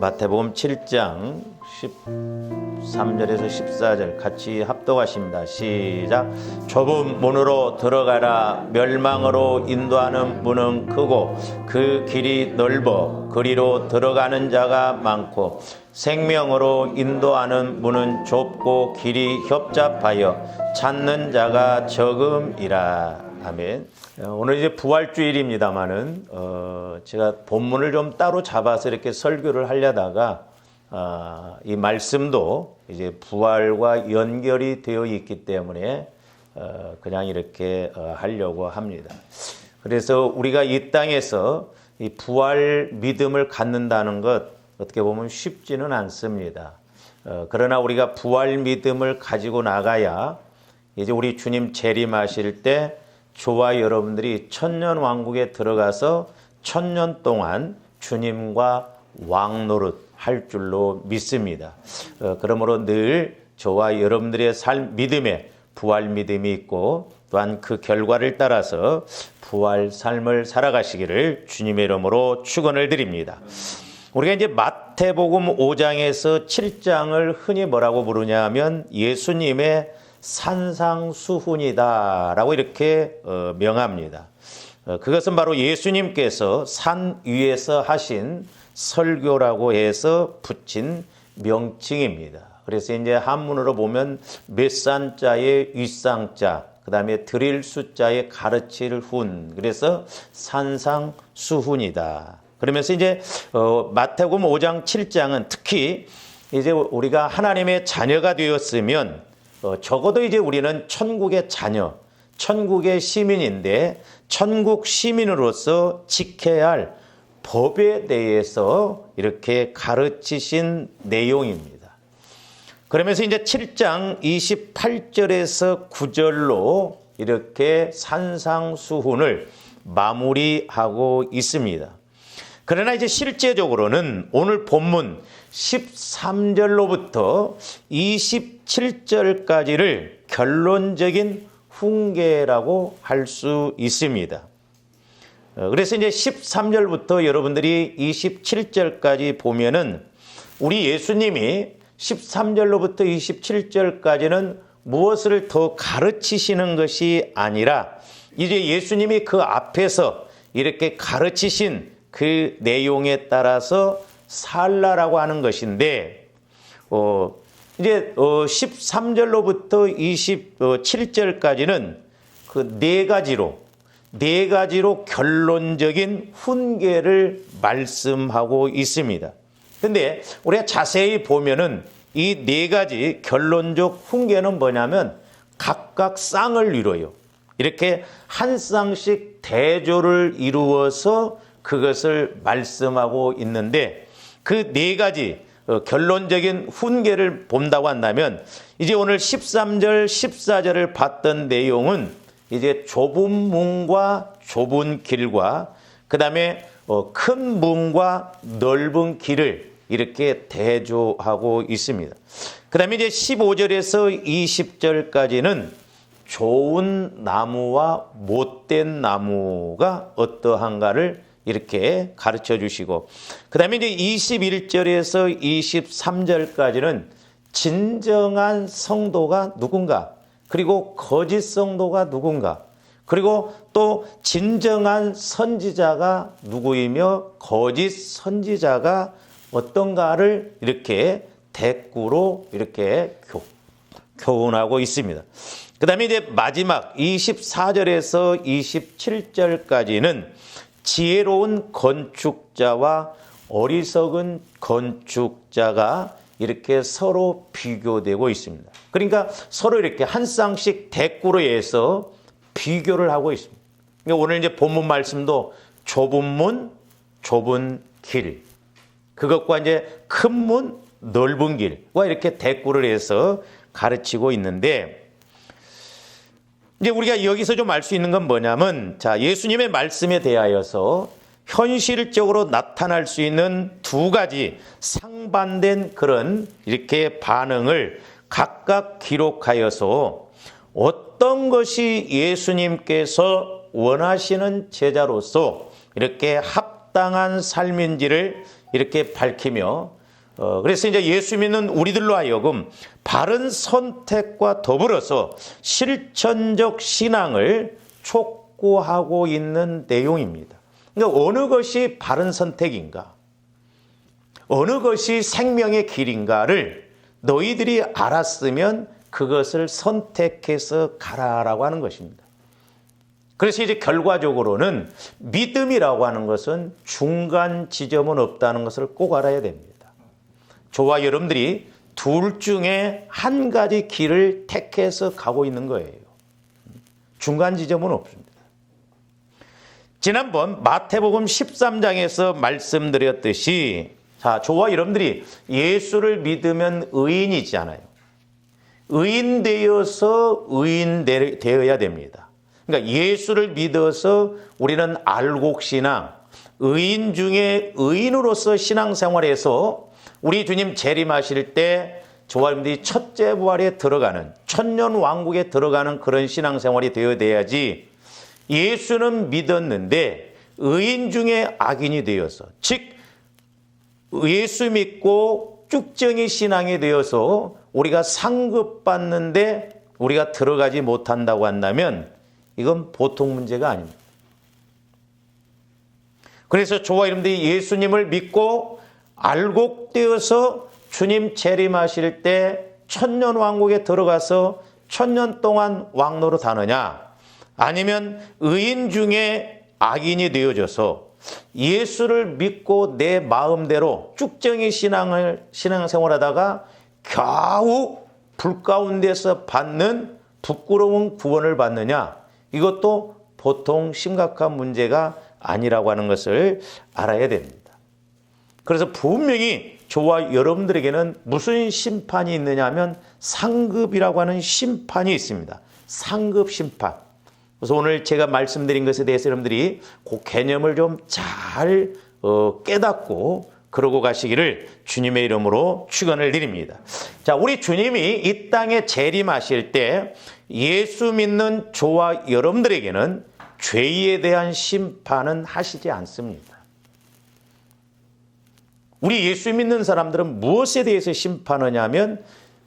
마태복음 7장 13절에서 14절 같이 합독하십니다. 시작. 좁은 문으로 들어가라. 멸망으로 인도하는 문은 크고 그 길이 넓어 그리로 들어가는 자가 많고 생명으로 인도하는 문은 좁고 길이 협잡하여 찾는 자가 적음이라. 아멘. 오늘 이제 부활주일입니다만은 제가 본문을 좀 따로 잡아서 이렇게 설교를 하려다가 이 말씀도 이제 부활과 연결이 되어 있기 때문에 그냥 이렇게 하려고 합니다. 그래서 우리가 이 땅에서 이 부활 믿음을 갖는다는 것 어떻게 보면 쉽지는 않습니다. 그러나 우리가 부활 믿음을 가지고 나가야 이제 우리 주님 재림하실 때 저와 여러분들이 천년왕국에 들어가서 천년 동안 주님과 왕노릇 할 줄로 믿습니다. 그러므로 늘 저와 여러분들의 믿음에 부활 믿음이 있고 또한 그 결과를 따라서 부활 삶을 살아가시기를 주님의 이름으로 축원을 드립니다. 우리가 이제 마태복음 5장에서 7장을 흔히 뭐라고 부르냐 하면 예수님의 산상수훈이다라고 이렇게 명합니다. 그것은 바로 예수님께서 산 위에서 하신 설교라고 해서 붙인 명칭입니다. 그래서 이제 한문으로 보면 몇산자의 윗상자, 그 다음에 드릴 숫자의 가르칠 훈, 그래서 산상수훈이다. 그러면서 이제 마태복음 5장 7장은 특히 이제 우리가 하나님의 자녀가 되었으면 적어도 이제 우리는 천국의 자녀, 천국의 시민인데 천국 시민으로서 지켜야 할 법에 대해서 이렇게 가르치신 내용입니다. 그러면서 이제 7장 28절에서 9절로 이렇게 산상수훈을 마무리하고 있습니다. 그러나 이제 실제적으로는 오늘 본문 13절로부터 27절까지를 결론적인 훈계라고 할 수 있습니다. 그래서 이제 13절부터 여러분들이 27절까지 보면은 우리 예수님이 13절로부터 27절까지는 무엇을 더 가르치시는 것이 아니라 이제 예수님이 그 앞에서 이렇게 가르치신 그 내용에 따라서 살라라고 하는 것인데 이제 13절로부터 27절까지는 그 네 가지로 결론적인 훈계를 말씀하고 있습니다. 근데 우리가 자세히 보면은 이 네 가지 결론적 훈계는 뭐냐면 각각 쌍을 이루어요. 이렇게 한 쌍씩 대조를 이루어서 그것을 말씀하고 있는데 그 네 가지 결론적인 훈계를 본다고 한다면 이제 오늘 13절, 14절을 봤던 내용은 이제 좁은 문과 좁은 길과 그 다음에 큰 문과 넓은 길을 이렇게 대조하고 있습니다. 그 다음에 이제 15절에서 20절까지는 좋은 나무와 못된 나무가 어떠한가를 이렇게 가르쳐 주시고 그 다음에 이제 21절에서 23절까지는 진정한 성도가 누군가 그리고 거짓 성도가 누군가 그리고 또 진정한 선지자가 누구이며 거짓 선지자가 어떤가를 이렇게 대꾸로 이렇게 교훈하고 있습니다. 그 다음에 이제 마지막 24절에서 27절까지는 지혜로운 건축자와 어리석은 건축자가 이렇게 서로 비교되고 있습니다. 그러니까 서로 이렇게 한 쌍씩 대꾸로 해서 비교를 하고 있습니다. 그러니까 오늘 이제 본문 말씀도 좁은 문, 좁은 길, 그것과 이제 큰 문, 넓은 길과 이렇게 대꾸를 해서 가르치고 있는데 이제 우리가 여기서 좀 알 수 있는 건 뭐냐면 자, 예수님의 말씀에 대하여서 현실적으로 나타날 수 있는 두 가지 상반된 그런 이렇게 반응을 각각 기록하여서 어떤 것이 예수님께서 원하시는 제자로서 이렇게 합당한 삶인지를 이렇게 밝히며 그래서 이제 예수 믿는 우리들로 하여금 바른 선택과 더불어서 실천적 신앙을 촉구하고 있는 내용입니다. 그러니까 어느 것이 바른 선택인가, 어느 것이 생명의 길인가를 너희들이 알았으면 그것을 선택해서 가라라고 하는 것입니다. 그래서 이제 결과적으로는 믿음이라고 하는 것은 중간 지점은 없다는 것을 꼭 알아야 됩니다. 저와 여러분들이 둘 중에 한 가지 길을 택해서 가고 있는 거예요. 중간 지점은 없습니다. 지난번 마태복음 13장에서 말씀드렸듯이 자, 저와 여러분들이 예수를 믿으면 의인이잖아요. 의인 되어서 의인 되어야 됩니다. 그러니까 예수를 믿어서 우리는 알곡신앙, 의인 중에 의인으로서 신앙생활에서 우리 주님 재림하실 때 저와 여러분들이 첫째 부활에 들어가는 천년 왕국에 들어가는 그런 신앙생활이 되어야 돼야지 예수는 믿었는데 의인 중에 악인이 되어서 즉 예수 믿고 쭉정이 신앙이 되어서 우리가 상급받는데 우리가 들어가지 못한다고 한다면 이건 보통 문제가 아닙니다. 그래서 저와 여러분들이 예수님을 믿고 알곡되어서 주님 재림하실 때 천년왕국에 들어가서 천년 동안 왕노로 다느냐 아니면 의인 중에 악인이 되어져서 예수를 믿고 내 마음대로 쭉정이 신앙생활하다가 겨우 불 가운데서 받는 부끄러운 구원을 받느냐 이것도 보통 심각한 문제가 아니라고 하는 것을 알아야 됩니다. 그래서 분명히 저와 여러분들에게는 무슨 심판이 있느냐 하면 상급이라고 하는 심판이 있습니다. 상급 심판. 그래서 오늘 제가 말씀드린 것에 대해서 여러분들이 그 개념을 좀 잘 깨닫고 그러고 가시기를 주님의 이름으로 축원을 드립니다. 자, 우리 주님이 이 땅에 재림하실 때 예수 믿는 저와 여러분들에게는 죄에 대한 심판은 하시지 않습니다. 우리 예수 믿는 사람들은 무엇에 대해서 심판하냐면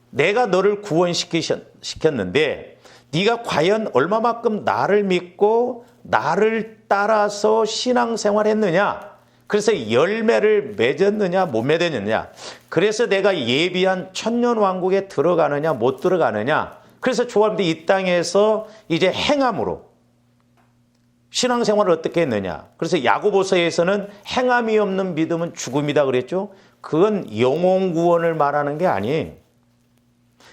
내가 너를 구원시켰는데 네가 과연 얼마만큼 나를 믿고 나를 따라서 신앙생활했느냐? 그래서 열매를 맺었느냐 못 맺었느냐? 그래서 내가 예비한 천년왕국에 들어가느냐 못 들어가느냐? 그래서 조합들이 이 땅에서 이제 행함으로 신앙생활을 어떻게 했느냐? 그래서 야고보서에서는 행함이 없는 믿음은 죽음이다 그랬죠? 그건 영혼 구원을 말하는 게 아니에요.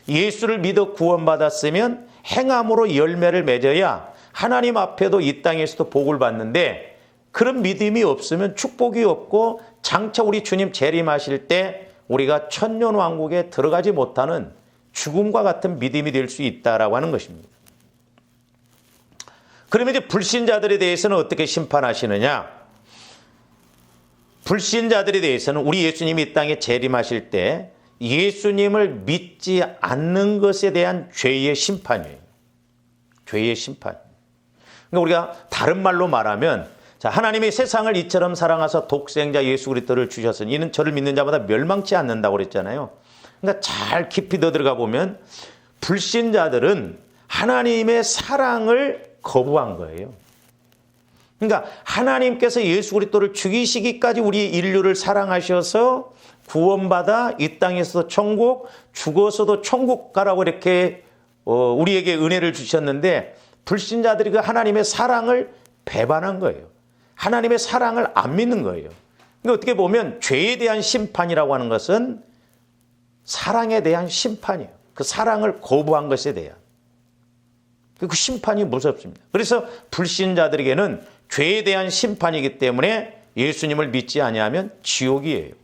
예수를 믿어 구원받았으면 행함으로 열매를 맺어야 하나님 앞에도 이 땅에서도 복을 받는데 그런 믿음이 없으면 축복이 없고 장차 우리 주님 재림하실 때 우리가 천년왕국에 들어가지 못하는 죽음과 같은 믿음이 될 수 있다라고 하는 것입니다. 그러면 이제 불신자들에 대해서는 어떻게 심판하시느냐? 불신자들에 대해서는 우리 예수님이 이 땅에 재림하실 때 예수님을 믿지 않는 것에 대한 죄의 심판이에요. 죄의 심판. 그러니까 우리가 다른 말로 말하면 자, 하나님이 세상을 이처럼 사랑하사 독생자 예수 그리스도를 주셨으니 이는 저를 믿는 자마다 멸망치 않는다고 그랬잖아요. 그러니까 잘 깊이 더 들어가 보면 불신자들은 하나님의 사랑을 거부한 거예요. 그러니까 하나님께서 예수 그리스도를 죽이시기까지 우리 인류를 사랑하셔서 구원받아 이 땅에서도 천국, 죽어서도 천국 가라고 이렇게 우리에게 은혜를 주셨는데 불신자들이 그 하나님의 사랑을 배반한 거예요. 하나님의 사랑을 안 믿는 거예요. 그러니까 어떻게 보면 죄에 대한 심판이라고 하는 것은 사랑에 대한 심판이에요. 그 사랑을 거부한 것에 대한. 그 심판이 무섭습니다. 그래서 불신자들에게는 죄에 대한 심판이기 때문에 예수님을 믿지 아니하면 지옥이에요.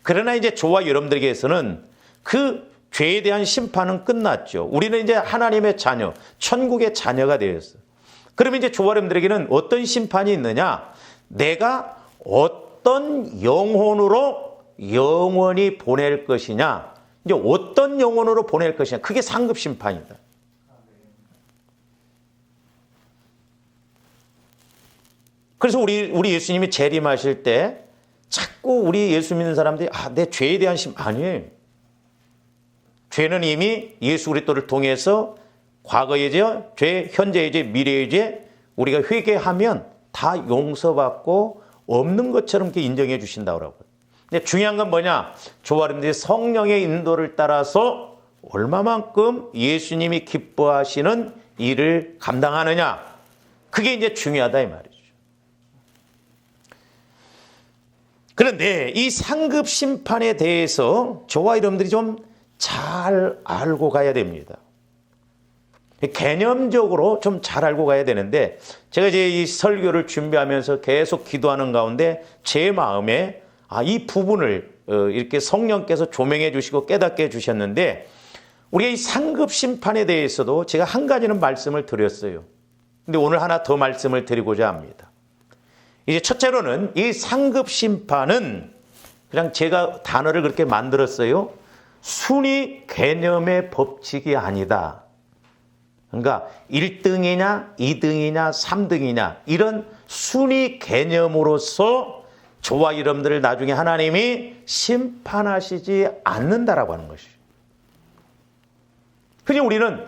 그러나 이제 저와 여러분들에게서는 그 죄에 대한 심판은 끝났죠. 우리는 이제 하나님의 자녀, 천국의 자녀가 되었어요. 그러면 이제 저와 여러분들에게는 어떤 심판이 있느냐? 내가 어떤 영혼으로 영원히 보낼 것이냐? 이제 어떤 영혼으로 보낼 것이냐? 그게 상급 심판이다. 그래서 우리 예수님이 재림하실 때 자꾸 우리 예수 믿는 사람들이 내 죄에 대한 아니에요. 죄는 이미 예수 그리스도를 통해서 과거의 죄, 현재의 죄, 미래의 죄 우리가 회개하면 다 용서받고 없는 것처럼 이렇게 인정해 주신다고 그러고요. 근데 중요한 건 뭐냐? 저와 여러분들이 성령의 인도를 따라서 얼마만큼 예수님이 기뻐하시는 일을 감당하느냐. 그게 이제 중요하다 이 말이죠. 그런데 이 상급 심판에 대해서 저와 여러분들이 좀 잘 알고 가야 됩니다. 개념적으로 좀 잘 알고 가야 되는데 제가 이제 이 설교를 준비하면서 계속 기도하는 가운데 제 마음에 이 부분을 이렇게 성령께서 조명해 주시고 깨닫게 해주셨는데 우리가 이 상급 심판에 대해서도 제가 한 가지는 말씀을 드렸어요. 근데 오늘 하나 더 말씀을 드리고자 합니다. 이제 첫째로는 이 상급 심판은 그냥 제가 단어를 그렇게 만들었어요. 순위 개념의 법칙이 아니다. 그러니까 1등이냐 2등이냐 3등이냐 이런 순위 개념으로서 저와 여러분들을 나중에 하나님이 심판하시지 않는다라고 하는 것이죠. 그냥 우리는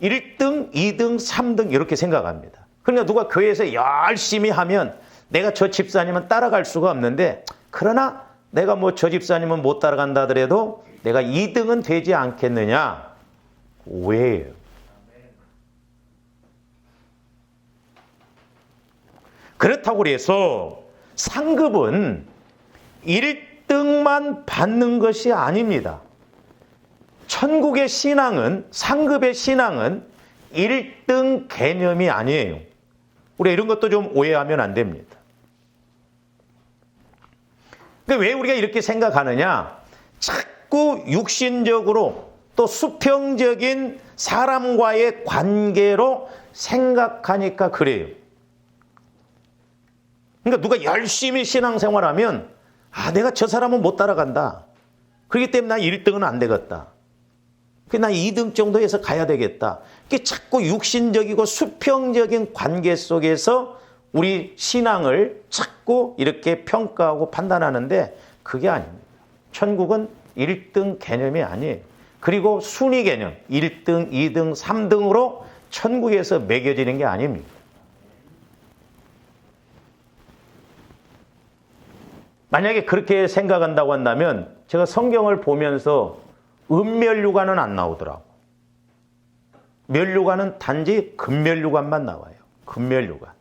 1등, 2등, 3등 이렇게 생각합니다. 그러니까 누가 교회에서 열심히 하면 내가 저 집사님은 따라갈 수가 없는데 그러나 내가 뭐 저 집사님은 못 따라간다 하더라도 내가 2등은 되지 않겠느냐? 오해예요. 그렇다고 해서 상급은 1등만 받는 것이 아닙니다. 천국의 신앙은, 상급의 신앙은 1등 개념이 아니에요. 우리가 이런 것도 좀 오해하면 안 됩니다. 근데 왜 우리가 이렇게 생각하느냐? 자꾸 육신적으로 또 수평적인 사람과의 관계로 생각하니까 그래요. 그러니까 누가 열심히 신앙생활하면 내가 저 사람은 못 따라간다. 그렇기 때문에 나 1등은 안 되겠다. 나 2등 정도에서 가야 되겠다. 이게 자꾸 육신적이고 수평적인 관계 속에서 우리 신앙을 자꾸 이렇게 평가하고 판단하는데 그게 아닙니다. 천국은 1등 개념이 아니에요. 그리고 순위 개념 1등, 2등, 3등으로 천국에서 매겨지는 게 아닙니다. 만약에 그렇게 생각한다고 한다면 제가 성경을 보면서 은멸류관은 안 나오더라고. 멸류관은 단지 금멸류관만 나와요. 금멸류관.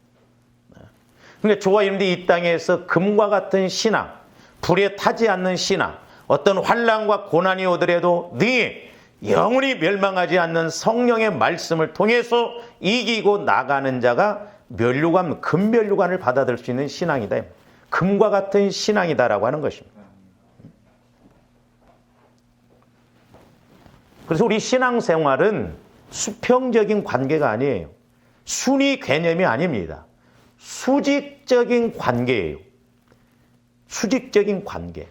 그러니까 저와 여러분들이 이 땅에서 금과 같은 신앙, 불에 타지 않는 신앙, 어떤 환난과 고난이 오더라도 네 영원히 멸망하지 않는 성령의 말씀을 통해서 이기고 나가는 자가 멸류관, 금멸류관을 받아들일 수 있는 신앙이다. 금과 같은 신앙이다라고 하는 것입니다. 그래서 우리 신앙생활은 수평적인 관계가 아니에요. 순위 개념이 아닙니다. 수직적인 관계예요. 수직적인 관계.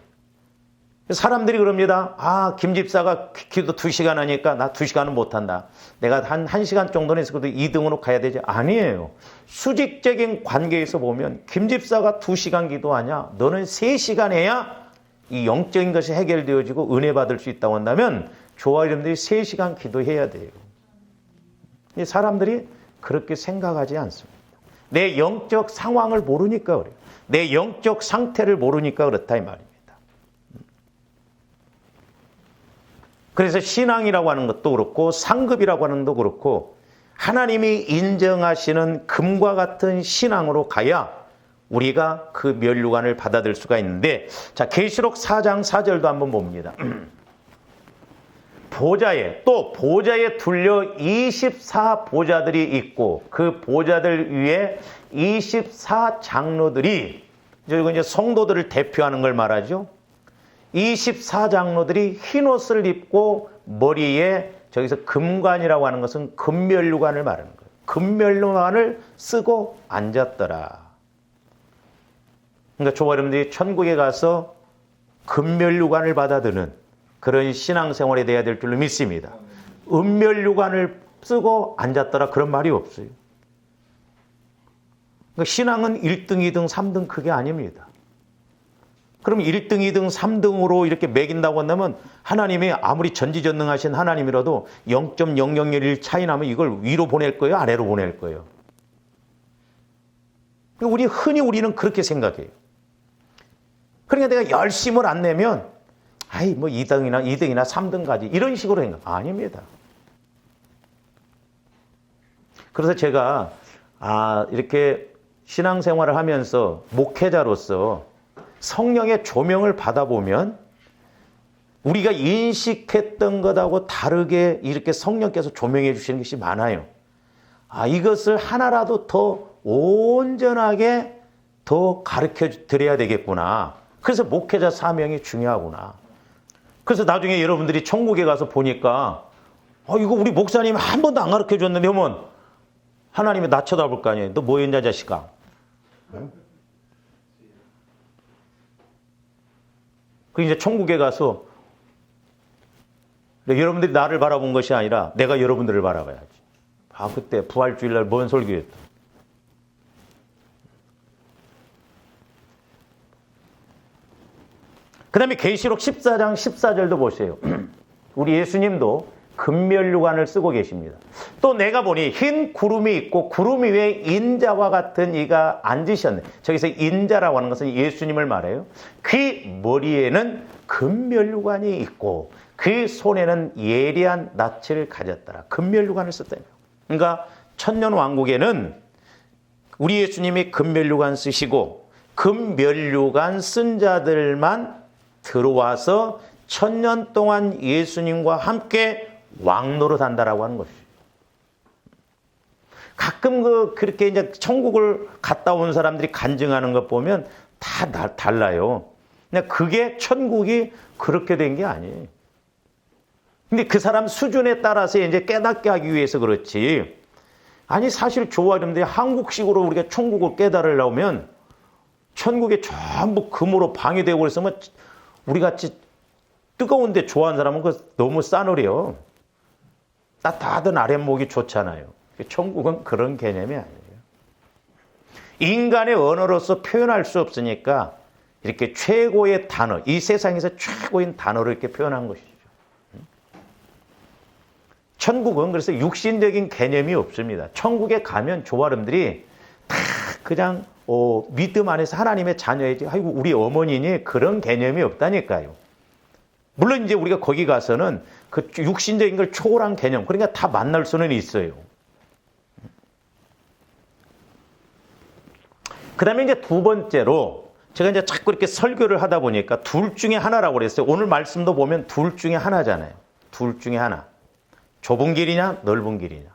사람들이 그럽니다. 김 집사가 기도 2시간 하니까 나 2시간은 못한다. 내가 한 1시간 정도는 있어도 2등으로 가야 되지. 아니에요. 수직적인 관계에서 보면 김 집사가 2시간 기도하냐? 너는 3시간 해야 이 영적인 것이 해결되어지고 은혜 받을 수 있다고 한다면 저와 여러분들이 3시간 기도해야 돼요. 사람들이 그렇게 생각하지 않습니다. 내 영적 상황을 모르니까 그래요. 내 영적 상태를 모르니까 그렇다 이 말입니다. 그래서 신앙이라고 하는 것도 그렇고 상급이라고 하는 것도 그렇고 하나님이 인정하시는 금과 같은 신앙으로 가야 우리가 그 멸류관을 받아들일 수가 있는데 자 계시록 4장 4절도 한번 봅니다. 보좌에 둘려 24보좌들이 있고 그 보좌들 위에 24장로들이 이건 이제 성도들을 대표하는 걸 말하죠. 24장로들이 흰 옷을 입고 머리에 저기서 금관이라고 하는 것은 금멸류관을 말하는 거예요. 금멸류관을 쓰고 앉았더라. 그러니까 저와 여러분들이 천국에 가서 금멸류관을 받아드는 그런 신앙생활이 돼야 될 줄로 믿습니다. 은멸류관을 쓰고 앉았더라 그런 말이 없어요. 그러니까 신앙은 1등, 2등, 3등 그게 아닙니다. 그럼 1등, 2등, 3등으로 이렇게 매긴다고 한다면 하나님이 아무리 전지전능하신 하나님이라도 0.0001 차이 나면 이걸 위로 보낼 거예요? 아래로 보낼 거예요? 흔히 우리는 그렇게 생각해요. 그러니까 내가 열심을 안 내면 아이 뭐 2등이나 3등까지 이런 식으로 생각. 아닙니다. 그래서 제가 이렇게 신앙생활을 하면서 목회자로서 성령의 조명을 받아보면 우리가 인식했던 것하고 다르게 이렇게 성령께서 조명해 주시는 것이 많아요. 이것을 하나라도 더 온전하게 더 가르쳐 드려야 되겠구나. 그래서 목회자 사명이 중요하구나. 그래서 나중에 여러분들이 천국에 가서 보니까 이거 우리 목사님 한 번도 안 가르쳐 줬는데 하면 하나님이 나 쳐다볼 거 아니에요. 너 뭐 했냐 자식아. 그 이제 천국에 가서 여러분들이 나를 바라본 것이 아니라 내가 여러분들을 바라봐야지. 그때 부활주일날 뭔 설교였다. 그 다음에 계시록 14장 14절도 보세요. 우리 예수님도 금면류관을 쓰고 계십니다. 또 내가 보니 흰 구름이 있고 구름 위에 인자와 같은 이가 앉으셨네. 저기서 인자라고 하는 것은 예수님을 말해요. 그 머리에는 금면류관이 있고 그 손에는 예리한 낯을 가졌더라. 금면류관을 썼다요. 그러니까 천년왕국에는 우리 예수님이 금면류관 쓰시고 금면류관 쓴 자들만 들어와서 1000년 동안 예수님과 함께 왕노릇 한다라고 하는 것이죠. 가끔 그렇게 이제 천국을 갔다 온 사람들이 간증하는 것 보면 다 달라요. 근데 그게 천국이 그렇게 된 게 아니에요. 근데 그 사람 수준에 따라서 이제 깨닫게 하기 위해서 그렇지. 사실 조아름들이 한국식으로 우리가 천국을 깨달으려면 천국에 전부 금으로 방해되고 그랬으면 우리 같이 뜨거운데 좋아하는 사람은 너무 싸늘해요. 따뜻한 아랫목이 좋잖아요. 천국은 그런 개념이 아니에요. 인간의 언어로서 표현할 수 없으니까 이렇게 최고의 단어, 이 세상에서 최고인 단어를 이렇게 표현한 것이죠. 천국은 그래서 육신적인 개념이 없습니다. 천국에 가면 조아름들이 다 그냥 믿음 안에서 하나님의 자녀이지, 아이고 우리 어머니니 그런 개념이 없다니까요. 물론 이제 우리가 거기 가서는 그 육신적인 걸 초월한 개념, 그러니까 다 만날 수는 있어요. 그 다음에 이제 두 번째로 제가 이제 자꾸 이렇게 설교를 하다 보니까 둘 중에 하나라고 그랬어요. 오늘 말씀도 보면 둘 중에 하나잖아요. 둘 중에 하나. 좁은 길이냐, 넓은 길이냐.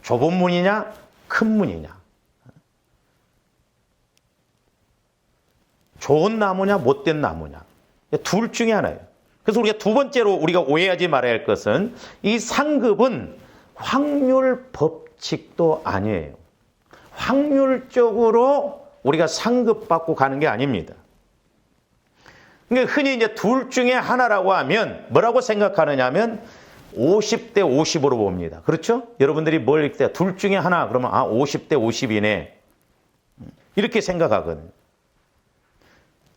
좁은 문이냐, 큰 문이냐. 좋은 나무냐, 못된 나무냐. 둘 중에 하나예요. 그래서 우리가 두 번째로 우리가 오해하지 말아야 할 것은 이 상급은 확률 법칙도 아니에요. 확률적으로 우리가 상급받고 가는 게 아닙니다. 그러니까 흔히 이제 둘 중에 하나라고 하면 뭐라고 생각하느냐 하면 50대 50으로 봅니다. 그렇죠? 여러분들이 뭘 읽을 때 둘 중에 하나 그러면 50대 50이네. 이렇게 생각하거든요.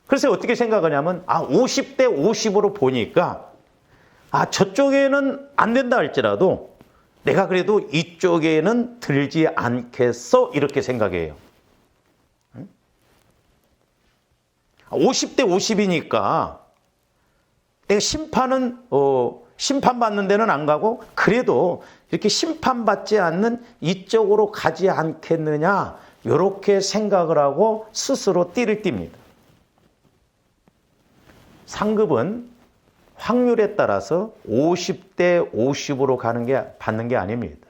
그래서 어떻게 생각하냐면 50대 50으로 보니까 저쪽에는 안 된다 할지라도 내가 그래도 이쪽에는 들지 않겠어 이렇게 생각해요. 50대 50이니까 내가 심판받는 데는 안 가고 그래도 이렇게 심판받지 않는 이쪽으로 가지 않겠느냐 이렇게 생각을 하고 스스로 띠를 띱니다. 상급은 확률에 따라서 50대 50으로 받는 게 아닙니다.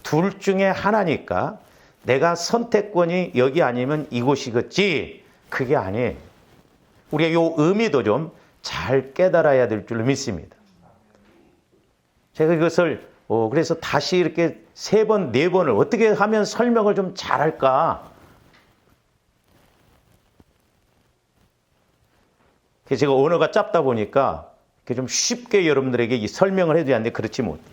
둘 중에 하나니까 내가 선택권이 여기 아니면 이곳이겠지 그게 아니에요. 우리가 이 의미도 좀 잘 깨달아야 될 줄로 믿습니다. 제가 이것을 그래서 다시 이렇게 3번, 4번을 어떻게 하면 설명을 좀 잘할까? 제가 언어가 짧다 보니까 좀 쉽게 여러분들에게 이 설명을 해줘야 하는데 그렇지 못해요.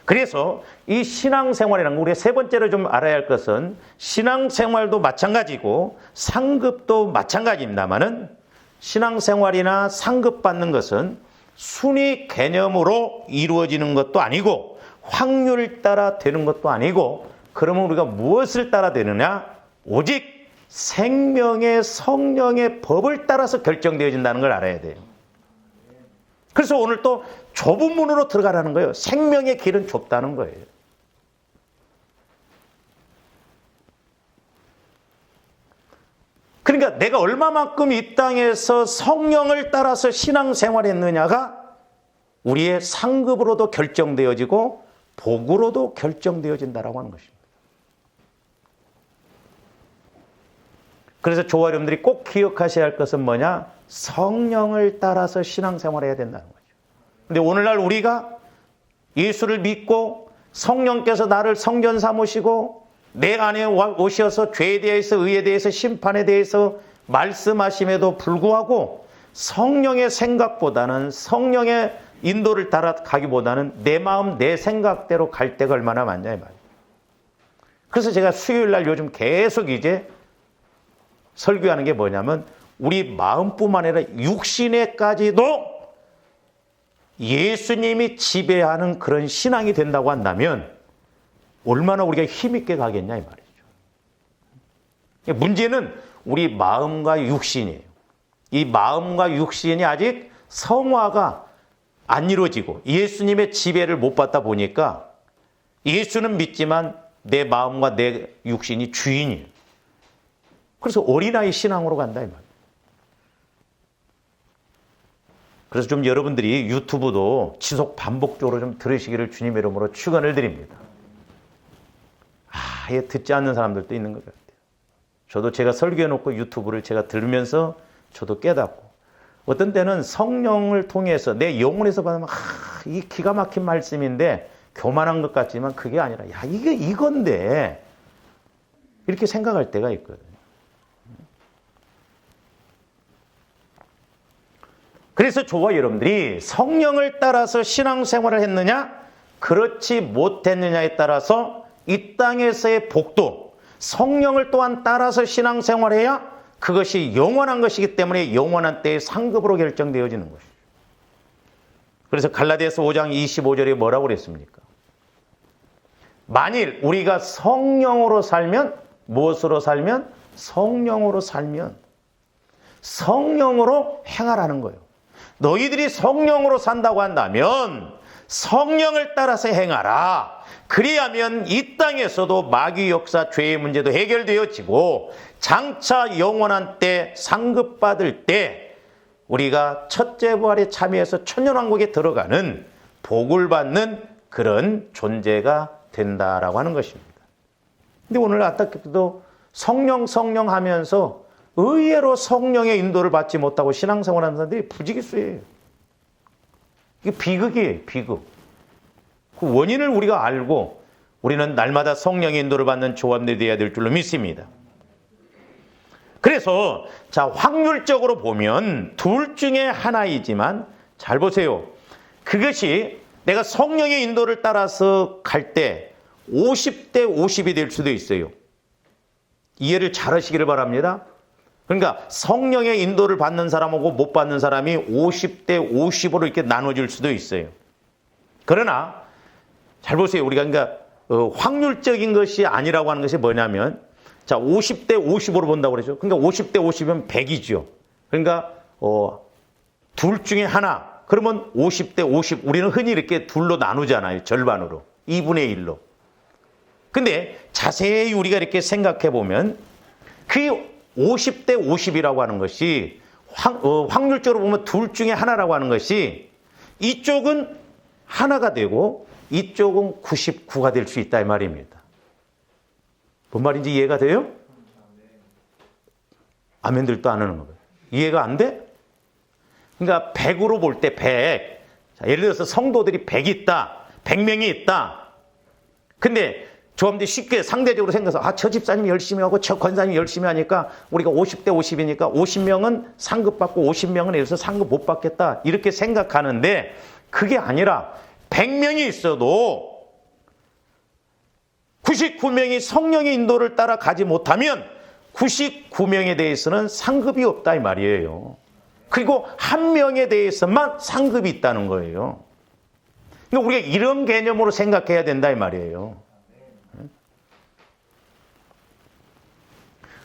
그래서 이 신앙생활이라는 거 우리가 세 번째로 좀 알아야 할 것은 신앙생활도 마찬가지고 상급도 마찬가지입니다만은 신앙생활이나 상급받는 것은 순위 개념으로 이루어지는 것도 아니고 확률 따라 되는 것도 아니고, 그러면 우리가 무엇을 따라 되느냐? 오직 생명의 성령의 법을 따라서 결정되어진다는 걸 알아야 돼요. 그래서 오늘 또 좁은 문으로 들어가라는 거예요. 생명의 길은 좁다는 거예요. 그러니까 내가 얼마만큼 이 땅에서 성령을 따라서 신앙생활했느냐가 우리의 상급으로도 결정되어지고 복으로도 결정되어진다라고 하는 것입니다. 그래서 조화 여러분들이 꼭 기억하셔야 할 것은 뭐냐? 성령을 따라서 신앙생활해야 된다는 거죠. 근데 오늘날 우리가 예수를 믿고 성령께서 나를 성전 삼으시고 내 안에 오셔서 죄에 대해서, 의에 대해서, 심판에 대해서 말씀하심에도 불구하고 성령의 생각보다는, 성령의 인도를 따라가기보다는 내 마음, 내 생각대로 갈 때가 얼마나 많냐 이 말이에요. 그래서 제가 수요일 날 요즘 계속 이제 설교하는 게 뭐냐면, 우리 마음뿐만 아니라 육신에까지도 예수님이 지배하는 그런 신앙이 된다고 한다면 얼마나 우리가 힘있게 가겠냐 이 말이죠. 문제는 우리 마음과 육신이에요. 이 마음과 육신이 아직 성화가 안 이루어지고 예수님의 지배를 못 받다 보니까 예수는 믿지만 내 마음과 내 육신이 주인이에요. 그래서 어린아이 신앙으로 간다 이 말이에요. 그래서 좀 여러분들이 유튜브도 지속 반복적으로 좀 들으시기를 주님의 이름으로 축원을 드립니다. 아예 듣지 않는 사람들도 있는 것 같아요. 저도 제가 설교해놓고 유튜브를 제가 들으면서 저도 깨닫고, 어떤 때는 성령을 통해서 내 영혼에서 받으면 이 기가 막힌 말씀인데 교만한 것 같지만 그게 아니라 야 이게 이건데 이렇게 생각할 때가 있거든요. 그래서 저와 여러분들이 성령을 따라서 신앙생활을 했느냐 그렇지 못했느냐에 따라서 이 땅에서의 복도, 성령을 또한 따라서 신앙생활해야 그것이 영원한 것이기 때문에 영원한 때의 상급으로 결정되어지는 것이죠. 그래서 갈라디아서 5장 25절에 뭐라고 그랬습니까? 만일 우리가 성령으로 살면, 무엇으로 살면? 성령으로 살면 성령으로 행하라는 거예요. 너희들이 성령으로 산다고 한다면 성령을 따라서 행하라. 그리하면 이 땅에서도 마귀 역사, 죄의 문제도 해결되어지고 장차 영원한 때 상급받을 때 우리가 첫째 부활에 참여해서 천년왕국에 들어가는 복을 받는 그런 존재가 된다라고 하는 것입니다. 근데 오늘 안타깝게도 성령 하면서 의외로 성령의 인도를 받지 못하고 신앙생활하는 사람들이 부지기수예요. 이게 비극이에요, 비극. 그 원인을 우리가 알고 우리는 날마다 성령의 인도를 받는 조합들이 되어야 될 줄로 믿습니다. 그래서 자, 확률적으로 보면 둘 중에 하나이지만 잘 보세요. 그것이 내가 성령의 인도를 따라서 갈 때 50대 50이 될 수도 있어요. 이해를 잘 하시기를 바랍니다. 그러니까 성령의 인도를 받는 사람하고 못 받는 사람이 50대 50으로 이렇게 나눠질 수도 있어요. 그러나 잘 보세요. 우리가 그러니까 확률적인 것이 아니라고 하는 것이 뭐냐면, 자, 50대 50으로 본다고 그러죠. 그러니까 50대 50이면 100이죠. 그러니까 둘 중에 하나. 그러면 50대 50. 우리는 흔히 이렇게 둘로 나누잖아요. 절반으로. 2분의 1로. 근데 자세히 우리가 이렇게 생각해 보면 그 50대 50이라고 하는 것이 확률적으로 보면 둘 중에 하나라고 하는 것이 이쪽은 하나가 되고 이쪽은 99가 될 수 있다 이 말입니다. 뭔 말인지 이해가 돼요? 아멘들도 안 하는 거예요. 이해가 안 돼? 그러니까 100으로 볼 때 100. 자, 예를 들어서 성도들이 100 있다. 100명이 있다. 근데 조합들이 쉽게 상대적으로 생각해서 저 집사님이 열심히 하고 저 권사님이 열심히 하니까 우리가 50대 50이니까 50명은 상급 받고 50명은 예를 들어서 상급 못 받겠다. 이렇게 생각하는데 그게 아니라 100명이 있어도 99명이 성령의 인도를 따라 가지 못하면 99명에 대해서는 상급이 없다 이 말이에요. 그리고 한 명에 대해서만 상급이 있다는 거예요. 그러니까 우리가 이런 개념으로 생각해야 된다 이 말이에요.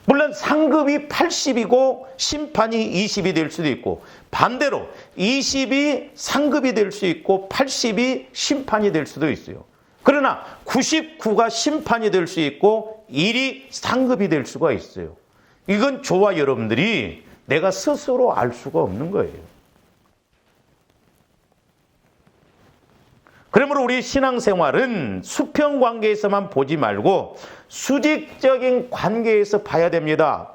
물론 상급이 80이고 심판이 20이 될 수도 있고, 반대로 20이 상급이 될 수 있고 80이 심판이 될 수도 있어요. 그러나 99가 심판이 될 수 있고 1이 상급이 될 수가 있어요. 이건 저와 여러분들이 내가 스스로 알 수가 없는 거예요. 그러므로 우리 신앙생활은 수평 관계에서만 보지 말고 수직적인 관계에서 봐야 됩니다.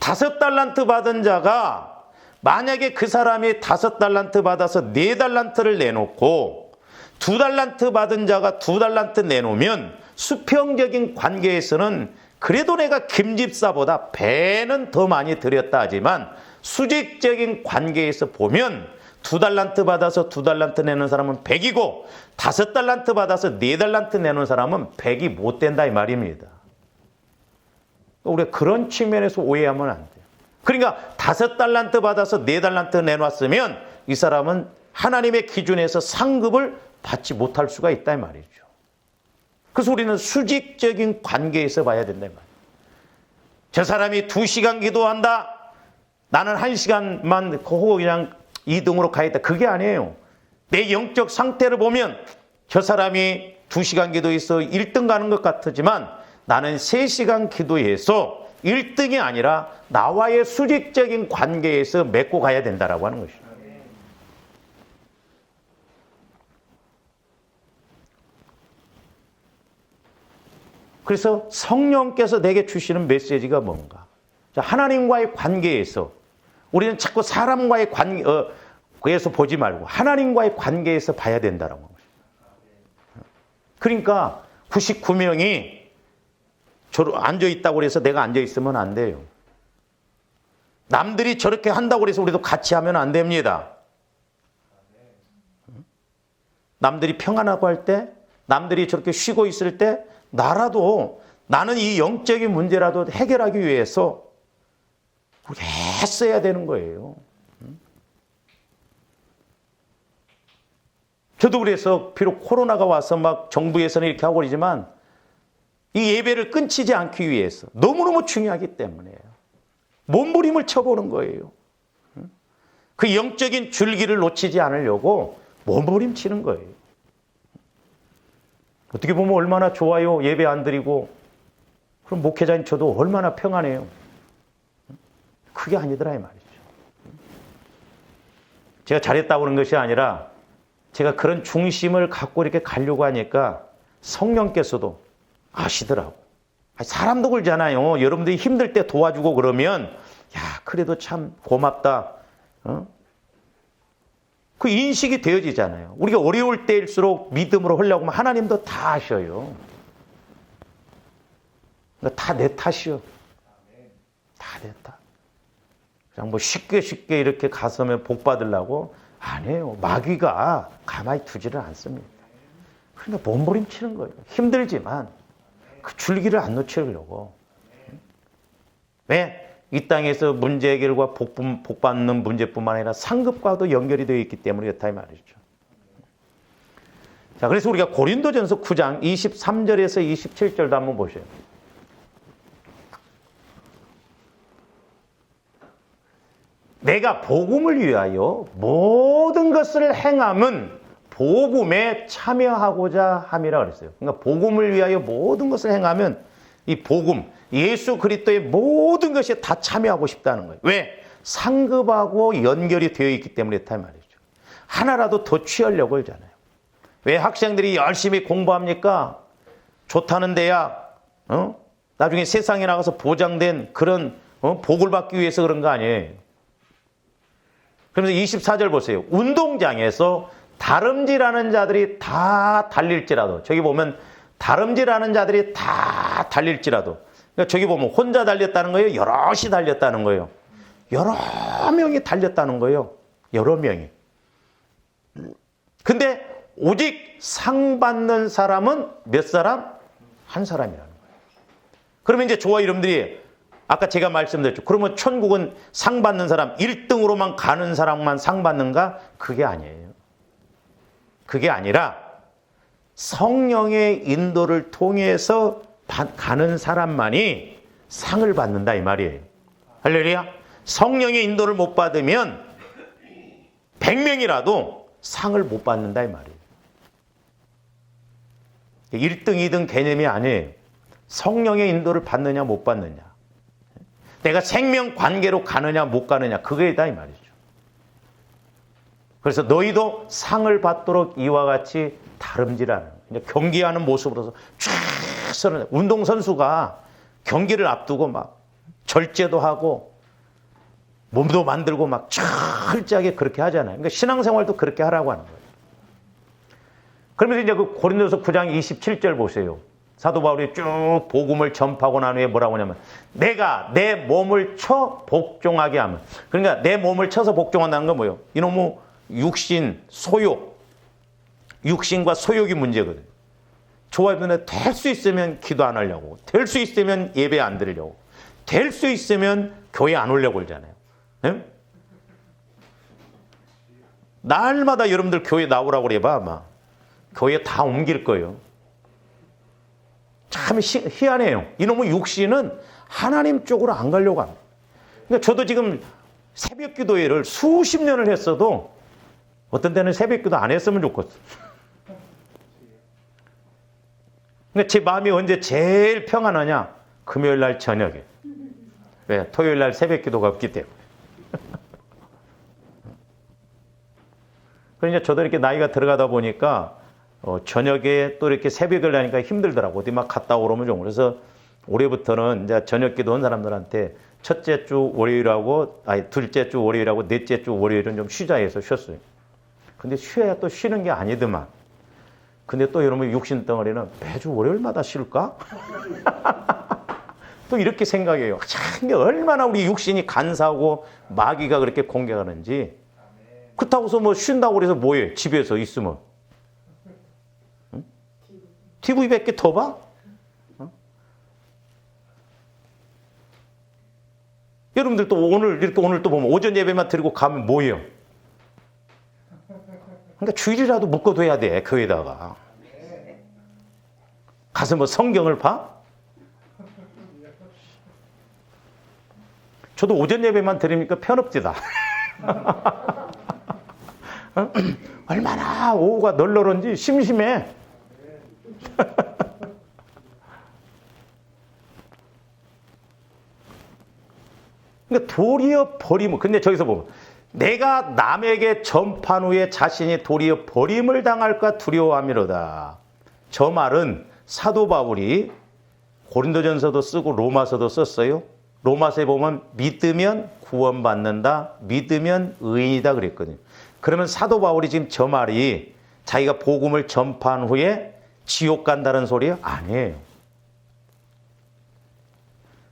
5달란트 받은 자가 만약에 그 사람이 5달란트 받아서 4달란트를 내놓고 2달란트 받은 자가 2달란트 내놓으면 수평적인 관계에서는 그래도 내가 김집사보다 배는 더 많이 드렸다 하지만 수직적인 관계에서 보면 2달란트 받아서 2달란트 내는 사람은 100이고 5달란트 받아서 4달란트 내는 사람은 100이 못 된다 이 말입니다. 우리가 그런 측면에서 오해하면 안 돼요. 그러니까 5달란트 받아서 4달란트 내놨으면 이 사람은 하나님의 기준에서 상급을 받지 못할 수가 있다 이 말이죠. 그래서 우리는 수직적인 관계에서 봐야 된다 이 말이에요. 저 사람이 2시간 기도한다. 나는 1시간만 혹은 그냥 2등으로 가야겠다. 그게 아니에요. 내 영적 상태를 보면 저 사람이 2시간 기도해서 1등 가는 것 같지만 나는 3시간 기도해서 1등이 아니라 나와의 수직적인 관계에서 맺고 가야 된다라고 하는 것이죠. 그래서 성령께서 내게 주시는 메시지가 뭔가? 하나님과의 관계에서 우리는 자꾸 사람과의 관계에서 보지 말고 하나님과의 관계에서 봐야 된다라고 하는 것입니다. 그러니까 99명이 앉아있다고 해서 내가 앉아있으면 안 돼요. 남들이 저렇게 한다고 해서 우리도 같이 하면 안 됩니다. 남들이 평안하고 할 때, 남들이 저렇게 쉬고 있을 때 나라도 나는 이 영적인 문제라도 해결하기 위해서 그렇게 했어야 되는 거예요. 저도 그래서 비록 코로나가 와서 막 정부에서는 이렇게 하고 그러지만 이 예배를 끊치지 않기 위해서 너무너무 중요하기 때문에 몸부림을 쳐보는 거예요. 그 영적인 줄기를 놓치지 않으려고 몸부림 치는 거예요. 어떻게 보면 얼마나 좋아요. 예배 안 드리고. 그럼 목회자인 저도 얼마나 평안해요. 그게 아니더라 이 말이죠. 제가 잘했다고 그런 것이 아니라 제가 그런 중심을 갖고 이렇게 가려고 하니까 성령께서도 아시더라고. 사람도 그러잖아요. 여러분들이 힘들 때 도와주고 그러면 야 그래도 참 고맙다. 그 인식이 되어지잖아요. 우리가 어려울 때일수록 믿음으로 하려고 하면 하나님도 다 아셔요. 다 내 탓이요. 다 내 탓. 그냥 뭐 쉽게 이렇게 가서면 복 받으려고 아니에요. 마귀가 가만히 두지를 않습니다. 그러니까 몸부림치는 거예요. 힘들지만 그 줄기를 안 놓치려고. 왜? 이 땅에서 문제 해결과 복 받는 문제뿐만 아니라 상급과도 연결이 되어 있기 때문에 그렇다 이 말이죠. 자, 그래서 우리가 고린도전서 9장 23절에서 27절도 한번 보셔요. 내가 복음을 위하여 모든 것을 행함은 복음에 참여하고자 함이라 그랬어요. 그러니까 복음을 위하여 모든 것을 행하면 이 복음, 예수 그리스도의 모든 것이 다 참여하고 싶다는 거예요. 왜? 상급하고 연결이 되어 있기 때문에 그렇다 말이죠. 하나라도 더 취하려고 하잖아요. 왜 학생들이 열심히 공부합니까? 좋다는 대학, 나중에 세상에 나가서 보장된 그런 복을 받기 위해서 그런 거 아니에요. 그러면서 24절 보세요. 운동장에서 다름질하는 자들이 다 달릴지라도, 저기 보면 다름질하는 자들이 다 달릴지라도, 그러니까 저기 보면 혼자 달렸다는 거예요? 여럿이 달렸다는 거예요? 여러 명이 달렸다는 거예요. 여러 명이. 근데 오직 상 받는 사람은 몇 사람? 한 사람이라는 거예요. 그러면 이제 저와 여러분들이 아까 제가 말씀드렸죠. 그러면 천국은 상 받는 사람, 1등으로만 가는 사람만 상 받는가? 그게 아니에요. 그게 아니라 성령의 인도를 통해서 가는 사람만이 상을 받는다 이 말이에요. 할렐루야. 성령의 인도를 못 받으면 100명이라도 상을 못 받는다 이 말이에요. 1등, 2등 개념이 아니에요. 성령의 인도를 받느냐 못 받느냐. 내가 생명 관계로 가느냐 못 가느냐. 그게다 이 말이죠. 그래서 너희도 상을 받도록 이와 같이 다름질하는, 경기하는 모습으로서 최선을, 운동선수가 경기를 앞두고 막 절제도 하고 몸도 만들고 막 철저하게 그렇게 하잖아요. 그러니까 신앙생활도 그렇게 하라고 하는 거예요. 그러면서 이제 그 고린도서 9장 27절 보세요. 사도 바울이 쭉 복음을 전파하고 난 후에 뭐라고 하냐면 내가 내 몸을 쳐 복종하게 하면, 그러니까 내 몸을 쳐서 복종한다는 건 뭐예요? 이놈의 육신, 소욕, 육신과 소욕이 문제거든요. 좋아하면 될 수 있으면 기도 안 하려고, 될 수 있으면 예배 안 드리려고, 될 수 있으면 교회 안 오려고 그러잖아요. 네? 날마다 여러분들 교회 나오라고 그래봐 아마 교회 다 옮길 거예요. 참 희한해요. 이놈의 육신은 하나님 쪽으로 안 가려고 합니다. 그러니까 저도 지금 새벽 기도회를 수십 년을 했어도 어떤 때는 새벽 기도 안 했으면 좋겠어요. 그러니까 제 마음이 언제 제일 평안하냐? 금요일 날 저녁에. 왜? 토요일 날 새벽 기도가 없기 때문에. 그러니까 저도 이렇게 나이가 들어가다 보니까 저녁에 또 이렇게 새벽을 하니까 힘들더라고. 어디 막 갔다 오면 좀. 그래서 올해부터는 이제 저녁 기도 온 사람들한테 첫째 주 월요일하고, 둘째 주 월요일하고 넷째 주 월요일은 좀 쉬자 해서 쉬었어요. 근데 쉬어야 또 쉬는 게 아니더만. 근데 또 여러분 육신 덩어리는 매주 월요일마다 쉴까? 또 이렇게 생각해요. 참, 얼마나 우리 육신이 간사하고 마귀가 그렇게 공격하는지. 그렇다고서 뭐 쉰다고 그래서 뭐해? 집에서 있으면. 응? TV 100개 더 봐? 응? 여러분들 또 오늘 또 보면 오전 예배만 드리고 가면 뭐해요? 그러니까 주일이라도 묶어둬야 돼, 교회에다가. 가서 뭐 성경을 봐? 저도 오전 예배만 드리니까 편없지다. 얼마나 오후가 널널한지 심심해. 그러니까 도리어 버림을, 근데 저기서 보면 내가 남에게 전판 후에 자신이 도리어 버림을 당할까 두려워함이로다. 저 말은 사도 바울이 고린도전서도 쓰고 로마서도 썼어요. 로마서에 보면 믿으면 구원받는다, 믿으면 의인이다 그랬거든요. 그러면 사도 바울이 지금 저 말이 자기가 복음을 전파한 후에 지옥 간다는 소리예요? 아니에요.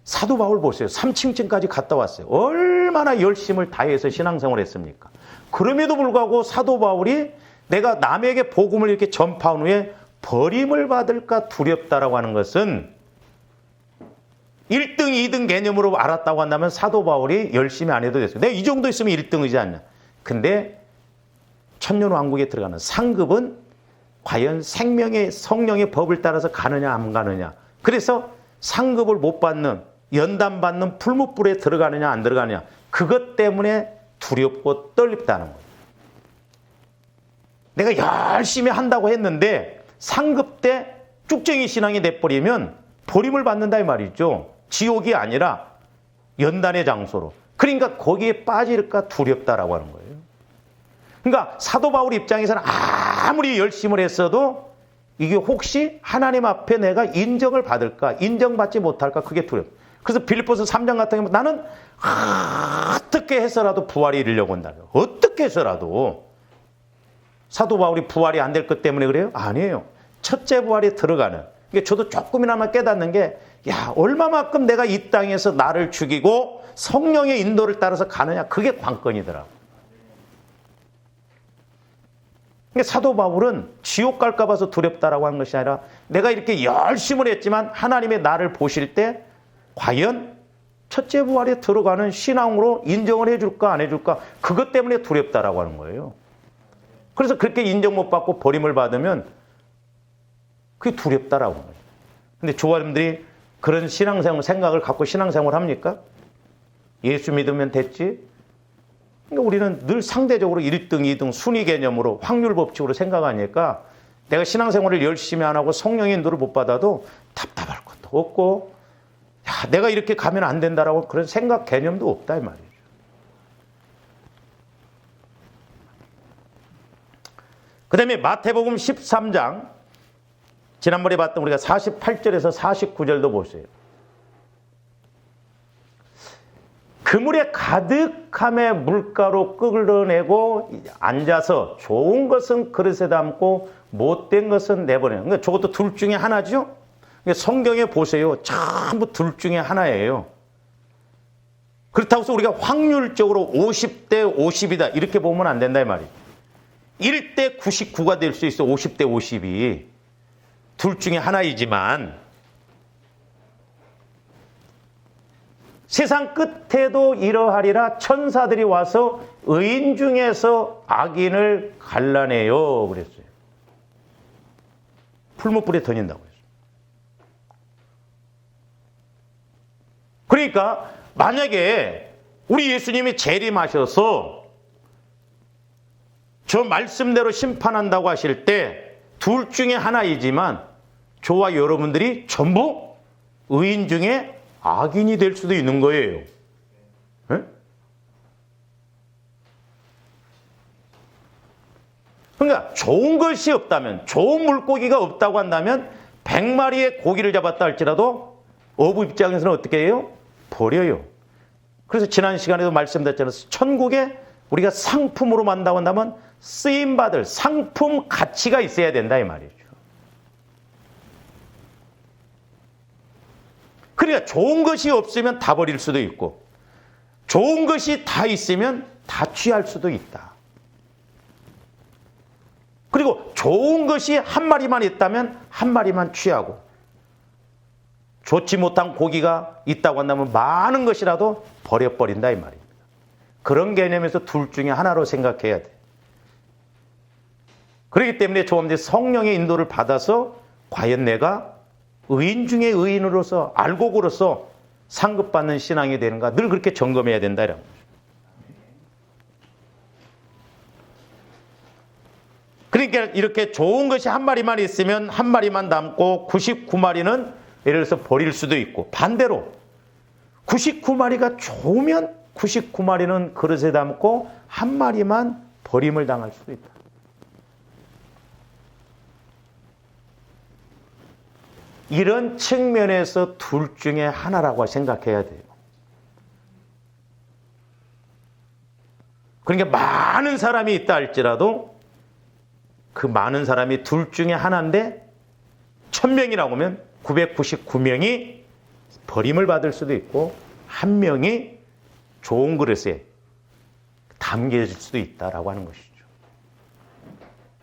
사도 바울 보세요. 3층까지 갔다 왔어요. 얼마나 열심을 다해서 신앙생활을 했습니까? 그럼에도 불구하고 사도 바울이 내가 남에게 복음을 이렇게 전파한 후에 버림을 받을까 두렵다라고 하는 것은 1등, 2등 개념으로 알았다고 한다면 사도 바울이 열심히 안 해도 됐어요. 내가 이 정도 있으면 1등이지 않냐. 근데 천년왕국에 들어가는 상급은 과연 생명의 성령의 법을 따라서 가느냐 안 가느냐. 그래서 상급을 못 받는, 연단 받는 풀무불에 들어가느냐 안 들어가느냐. 그것 때문에 두렵고 떨립다는 거예요. 내가 열심히 한다고 했는데 상급 때 쭉쟁이 신앙이 돼버리면 버림을 받는다 이 말이죠. 지옥이 아니라 연단의 장소로. 그러니까 거기에 빠질까 두렵다라고 하는 거예요. 그러니까 사도 바울 입장에서는 아무리 열심을 했어도 이게 혹시 하나님 앞에 내가 인정을 받을까, 인정받지 못할까, 그게 두렵다. 그래서 빌립보서 3장 같은 경우는 나는 어떻게 해서라도 부활에 이르려고 한다. 어떻게 해서라도. 사도 바울이 부활이 안 될 것 때문에 그래요? 아니에요. 첫째 부활에 들어가는. 그러니까 저도 조금이나마 깨닫는 게, 야, 얼마만큼 내가 이 땅에서 나를 죽이고 성령의 인도를 따라서 가느냐, 그게 관건이더라고. 그러니까 사도 바울은 지옥 갈까 봐서 두렵다라고 하는 것이 아니라 내가 이렇게 열심을 했지만 하나님의 나를 보실 때 과연 첫째 부활에 들어가는 신앙으로 인정을 해줄까 안 해줄까 그것 때문에 두렵다라고 하는 거예요. 그래서 그렇게 인정 못 받고 버림을 받으면 그게 두렵다라고 하는 거예요. 근데 조아님들이 그런 신앙생활 생각을 갖고 신앙생활을 합니까? 예수 믿으면 됐지? 그러니까 우리는 늘 상대적으로 1등, 2등 순위 개념으로 확률 법칙으로 생각하니까 내가 신앙생활을 열심히 안 하고 성령의 인도를 못 받아도 답답할 것도 없고 야, 내가 이렇게 가면 안 된다라고 그런 생각 개념도 없다 이 말이죠. 그 다음에 마태복음 13장 지난번에 봤던 우리가 48절에서 49절도 보세요. 그물에 가득함에 물가로 끌어내고 앉아서 좋은 것은 그릇에 담고 못된 것은 내보내는. 그러니까 저것도 둘 중에 하나죠. 그러니까 성경에 보세요. 전부 둘 중에 하나예요. 그렇다고 해서 우리가 확률적으로 50대 50이다 이렇게 보면 안 된다 이 말이에요. 1대 99가 될 수 있어. 50대 50이. 둘 중에 하나이지만 세상 끝에도 이러하리라 천사들이 와서 의인 중에서 악인을 갈라내요 그랬어요. 풀무불에 던진다고 했어요. 그러니까 만약에 우리 예수님이 재림하셔서 저 말씀대로 심판한다고 하실 때 둘 중에 하나이지만 저와 여러분들이 전부 의인 중에 악인이 될 수도 있는 거예요. 네? 그러니까 좋은 것이 없다면, 좋은 물고기가 없다고 한다면 100마리의 고기를 잡았다 할지라도 어부 입장에서는 어떻게 해요? 버려요. 그래서 지난 시간에도 말씀드렸잖아요. 천국에 우리가 상품으로 만나고 한다면 쓰임받을 상품 가치가 있어야 된다 이 말이죠. 그러니까 좋은 것이 없으면 다 버릴 수도 있고 좋은 것이 다 있으면 다 취할 수도 있다. 그리고 좋은 것이 한 마리만 있다면 한 마리만 취하고 좋지 못한 고기가 있다고 한다면 많은 것이라도 버려버린다 이 말입니다. 그런 개념에서 둘 중에 하나로 생각해야 돼. 그렇기 때문에 조금더 성령의 인도를 받아서 과연 내가 의인 중에 의인으로서 알곡으로서 상급받는 신앙이 되는가 늘 그렇게 점검해야 된다 이런 거죠. 그러니까 이렇게 좋은 것이 한 마리만 있으면 한 마리만 남고 99마리는 예를 들어서 버릴 수도 있고 반대로 99마리가 좋으면 99마리는 그릇에 담고 한 마리만 버림을 당할 수도 있다. 이런 측면에서 둘 중에 하나라고 생각해야 돼요. 그러니까 많은 사람이 있다 할지라도 그 많은 사람이 둘 중에 하나인데 1000명이라고 하면 999명이 버림을 받을 수도 있고 한 명이 좋은 그릇에 담겨질 수도 있다라고 하는 것이죠.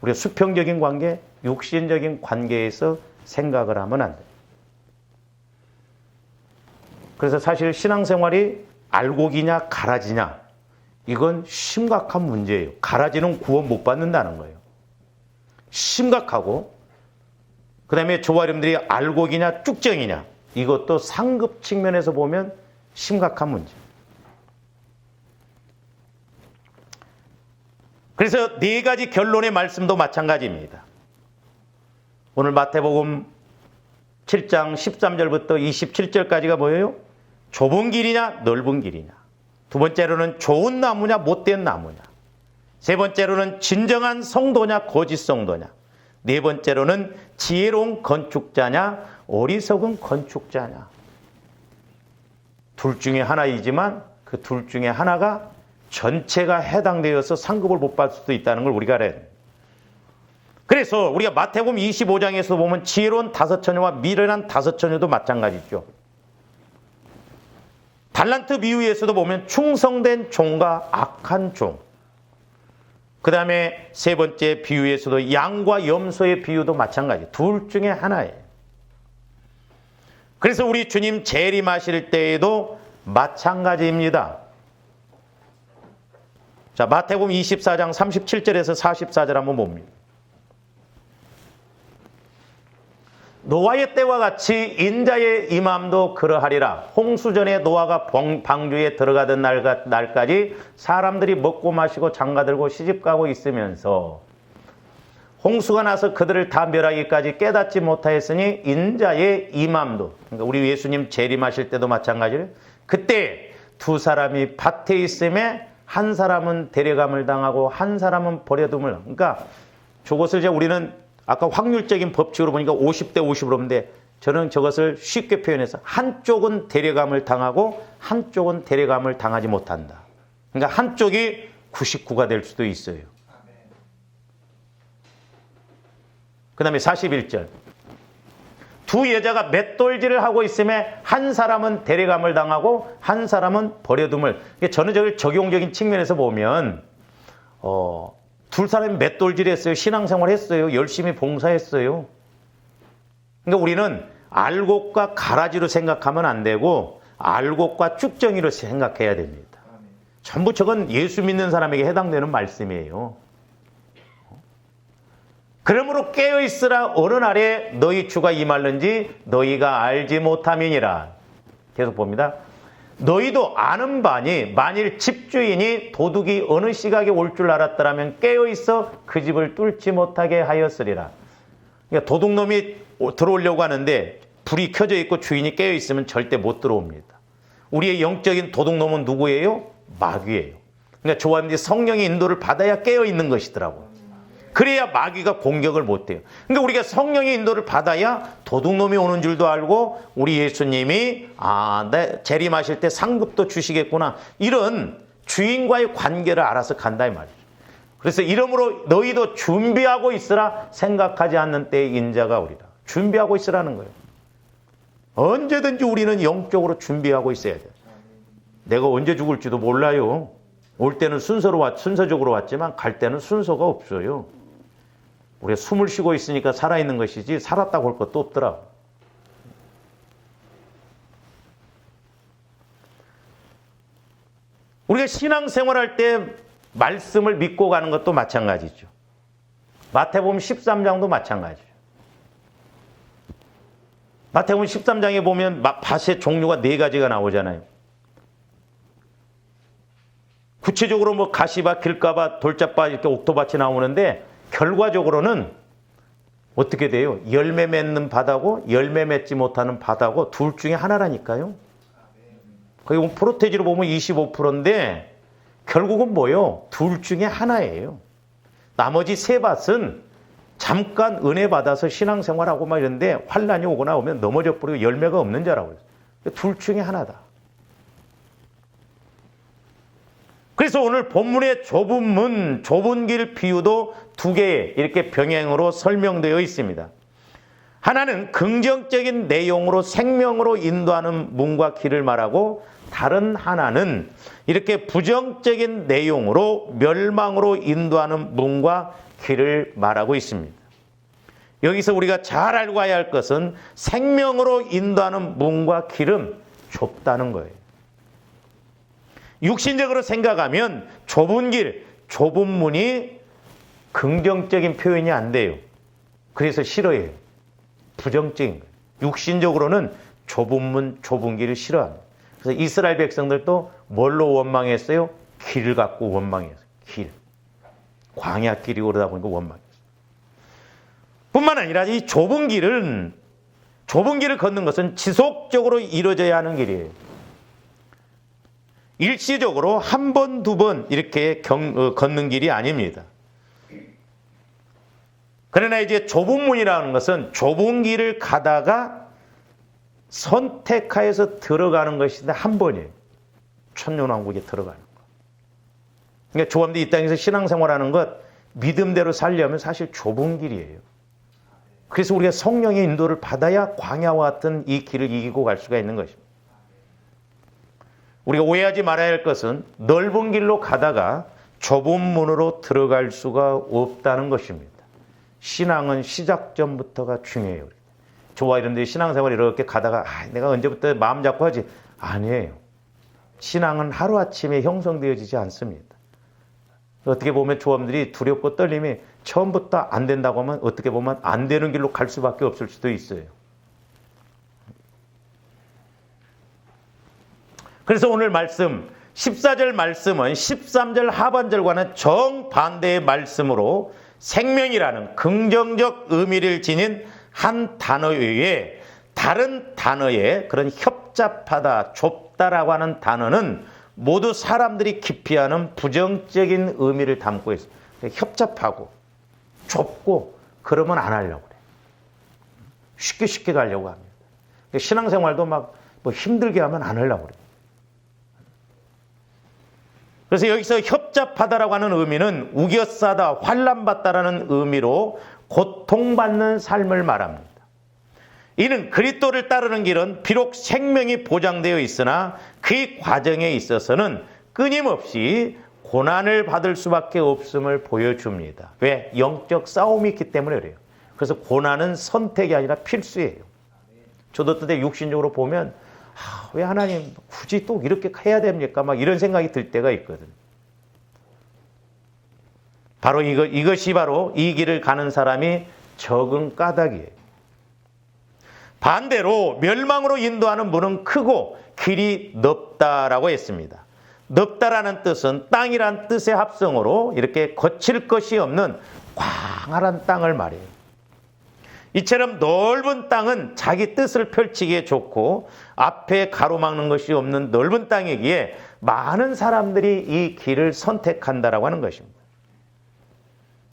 우리가 수평적인 관계, 육신적인 관계에서 생각을 하면 안 돼요. 그래서 사실 신앙생활이 알곡이냐 가라지냐 이건 심각한 문제예요. 가라지는 구원 못 받는다는 거예요. 심각하고 그 다음에 조아림들이 알곡이냐 쭉정이냐 이것도 상급 측면에서 보면 심각한 문제. 그래서 네 가지 결론의 말씀도 마찬가지입니다. 오늘 마태복음 7장 13절부터 27절까지가 뭐예요? 좁은 길이냐 넓은 길이냐. 두 번째로는 좋은 나무냐 못된 나무냐. 세 번째로는 진정한 성도냐 거짓 성도냐. 네 번째로는 지혜로운 건축자냐 어리석은 건축자냐. 둘 중에 하나이지만 그 둘 중에 하나가 전체가 해당되어서 상급을 못 받을 수도 있다는 걸 우리가 알아야 돼요. 그래서 우리가 마태복음 25장에서 보면 지혜로운 5처녀와 미련한 5처녀도 마찬가지죠. 달란트 비유에서도 보면 충성된 종과 악한 종. 그 다음에 세 번째 비유에서도 양과 염소의 비유도 마찬가지. 둘 중에 하나예요. 그래서 우리 주님 재림하실 때에도 마찬가지입니다. 자, 마태복음 24장 37절에서 44절 한번 봅니다. 노아의 때와 같이 인자의 임함도 그러하리라. 홍수전에 노아가 방주에 들어가던 날까지 사람들이 먹고 마시고 장가들고 시집가고 있으면서 홍수가 나서 그들을 다 멸하기까지 깨닫지 못하였으니 인자의 임함도, 그러니까 우리 예수님 재림하실 때도 마찬가지로 그때 두 사람이 밭에 있음에 한 사람은 데려감을 당하고 한 사람은 버려둠을. 그러니까 저것을 이제 우리는 아까 확률적인 법칙으로 보니까 50대 50으로 보는데 저는 저것을 쉽게 표현해서 한쪽은 데려감을 당하고 한쪽은 데려감을 당하지 못한다. 그러니까 한쪽이 99가 될 수도 있어요. 그 다음에 41절. 두 여자가 맷돌질을 하고 있음에 한 사람은 데려감을 당하고 한 사람은 버려둠을. 저는 저걸 적용적인 측면에서 보면 둘 사람이 맷돌질했어요. 신앙생활 했어요. 열심히 봉사했어요. 그러니까 우리는 알곡과 가라지로 생각하면 안 되고 알곡과 쭉정이로 생각해야 됩니다. 전부 저건 예수 믿는 사람에게 해당되는 말씀이에요. 그러므로 깨어있으라. 어느 날에 너희 주가 임할는지 너희가 알지 못함이니라. 계속 봅니다. 너희도 아는 바니 만일 집주인이 도둑이 어느 시각에 올 줄 알았더라면 깨어있어 그 집을 뚫지 못하게 하였으리라. 그러니까 도둑놈이 들어오려고 하는데 불이 켜져 있고 주인이 깨어있으면 절대 못 들어옵니다. 우리의 영적인 도둑놈은 누구예요? 마귀예요. 그러니까 조합원들이 성령의 인도를 받아야 깨어있는 것이더라고요. 그래야 마귀가 공격을 못해요. 그러니까 우리가 성령의 인도를 받아야 도둑놈이 오는 줄도 알고 우리 예수님이 재림하실 때 상급도 주시겠구나. 이런 주인과의 관계를 알아서 간다 이 말이죠. 그래서 이러므로 너희도 준비하고 있으라. 생각하지 않는 때에 인자가 오리라. 준비하고 있으라는 거예요. 언제든지 우리는 영적으로 준비하고 있어야 돼요. 내가 언제 죽을지도 몰라요. 올 때는 순서적으로 왔지만 갈 때는 순서가 없어요. 우리가 숨을 쉬고 있으니까 살아있는 것이지 살았다고 할 것도 없더라. 우리가 신앙생활할 때 말씀을 믿고 가는 것도 마찬가지죠. 마태복음 13장도 마찬가지죠. 마태복음 13장에 보면 밭의 종류가 4가지가 나오잖아요. 구체적으로 뭐 가시밭, 길가밭, 돌짝밭 이렇게 옥토밭이 나오는데 결과적으로는 어떻게 돼요? 열매 맺는 밭하고 열매 맺지 못하는 밭하고 둘 중에 하나라니까요. 거기 보면 프로테지로 보면 25%인데 결국은 뭐예요? 둘 중에 하나예요. 나머지 3밭은 잠깐 은혜 받아서 신앙생활하고 막 이런데 환란이 오거나 오면 넘어져 버리고 열매가 없는 자라고 해요. 둘 중에 하나다. 그래서 오늘 본문의 좁은 문, 좁은 길 비유도 2개 이렇게 병행으로 설명되어 있습니다. 하나는 긍정적인 내용으로 생명으로 인도하는 문과 길을 말하고 다른 하나는 이렇게 부정적인 내용으로 멸망으로 인도하는 문과 길을 말하고 있습니다. 여기서 우리가 잘 알고 가야 할 것은 생명으로 인도하는 문과 길은 좁다는 거예요. 육신적으로 생각하면 좁은 길, 좁은 문이 긍정적인 표현이 안 돼요. 그래서 싫어해요. 부정적인 거예요. 육신적으로는 좁은 문, 좁은 길을 싫어합니다. 그래서 이스라엘 백성들도 뭘로 원망했어요? 길을 갖고 원망했어요. 길. 광야길이 오르다 보니까 원망했어요. 뿐만 아니라 이 좁은 길을 걷는 것은 지속적으로 이루어져야 하는 길이에요. 일시적으로 한 번, 2번 이렇게 걷는 길이 아닙니다. 그러나 이제 좁은 문이라는 것은 좁은 길을 가다가 선택하여서 들어가는 것인데 한 번이에요. 천년왕국에 들어가는 거. 그러니까 조합원들이 이 땅에서 신앙생활하는 것 믿음대로 살려면 사실 좁은 길이에요. 그래서 우리가 성령의 인도를 받아야 광야와 같은 이 길을 이기고 갈 수가 있는 것입니다. 우리가 오해하지 말아야 할 것은 넓은 길로 가다가 좁은 문으로 들어갈 수가 없다는 것입니다. 신앙은 시작점부터가 중요해요. 저와 이런 데 신앙생활 이렇게 가다가 내가 언제부터 마음 잡고 하지? 아니에요. 신앙은 하루아침에 형성되어지지 않습니다. 어떻게 보면 조합들이 두렵고 떨림이 처음부터 안 된다고 하면 어떻게 보면 안 되는 길로 갈 수밖에 없을 수도 있어요. 그래서 오늘 말씀 14절 말씀은 13절 하반절과는 정반대의 말씀으로 생명이라는 긍정적 의미를 지닌 한 단어 외에 다른 단어에 그런 협잡하다, 좁다라고 하는 단어는 모두 사람들이 기피하는 부정적인 의미를 담고 있어요. 협잡하고 좁고 그러면 안 하려고 그래. 쉽게 가려고 합니다. 신앙생활도 막 뭐 힘들게 하면 안 하려고 그래. 그래서 여기서 협잡하다라고 하는 의미는 우겨싸다, 환난받다라는 의미로 고통받는 삶을 말합니다. 이는 그리스도를 따르는 길은 비록 생명이 보장되어 있으나 그 과정에 있어서는 끊임없이 고난을 받을 수밖에 없음을 보여줍니다. 왜? 영적 싸움이 있기 때문에 그래요. 그래서 고난은 선택이 아니라 필수예요. 저도 그때 육신적으로 보면 왜 하나님 굳이 또 이렇게 해야 됩니까? 막 이런 생각이 들 때가 있거든. 바로 이것이 바로 이 길을 가는 사람이 적은 까닭이에요. 반대로 멸망으로 인도하는 문은 크고 길이 넓다라고 했습니다. 넓다라는 뜻은 땅이란 뜻의 합성어로 이렇게 거칠 것이 없는 광활한 땅을 말해요. 이처럼 넓은 땅은 자기 뜻을 펼치기에 좋고 앞에 가로막는 것이 없는 넓은 땅이기에 많은 사람들이 이 길을 선택한다라고 하는 것입니다.